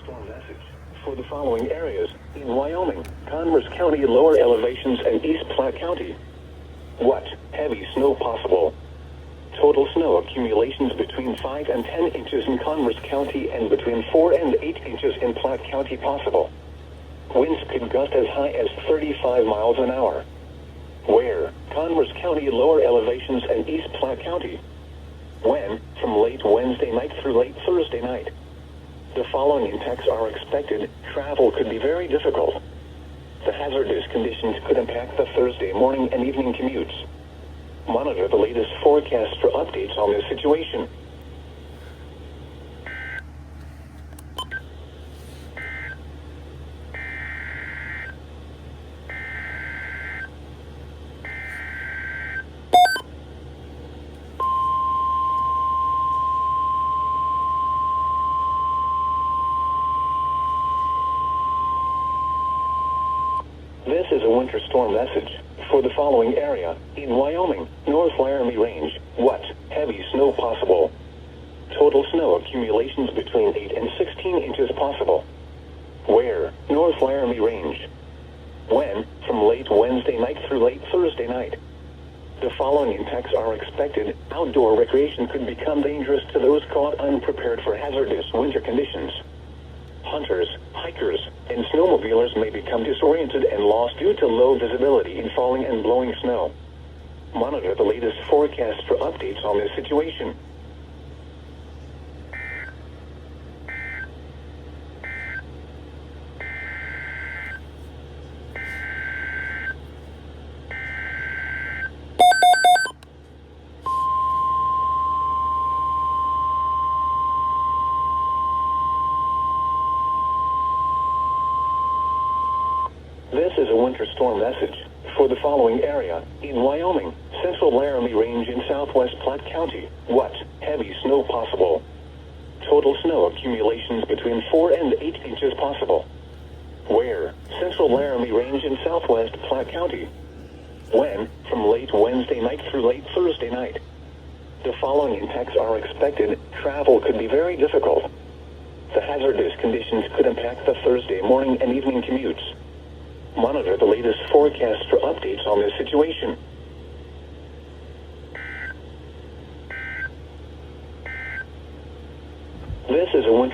storm message for the following areas in Wyoming, Commerce County, lower elevations, and East Platte County. What? Heavy snow possible. Total snow accumulations between 5 and 10 inches in Commerce County and between 4 and 8 inches in Platte County possible. Winds could gust as high as 35 miles an hour. Where? Commerce County, lower elevations, and East Platte County. When? From late Wednesday night through late Thursday night. The following impacts are expected. Travel could be very difficult. The hazardous conditions could impact the Thursday morning and evening commutes. Monitor the latest forecast for updates on this situation. This is a winter storm message for the following area in Wyoming, North Laramie Range. What? Heavy snow possible. Total snow accumulations between 8 and 16 inches possible. Where? North Laramie Range. When? From late Wednesday night through late Thursday night. The following impacts are expected. Outdoor recreation could become dangerous to those caught unprepared for hazardous winter conditions. Hunters, hikers, and snowmobilers may become disoriented and lost due to low visibility in falling and blowing snow. Monitor the latest forecast for updates on this situation. This is a winter storm message for the following area in Wyoming, Central Laramie Range in southwest Platte County. What? Heavy snow possible. Total snow accumulations between 4 and 8 inches possible. Where? Central Laramie Range in southwest Platte County. When? From late Wednesday night through late Thursday night. The following impacts are expected. Travel could be very difficult. The hazardous conditions could impact the Thursday morning and evening commutes. Monitor the latest forecast for updates on this situation. This is a winter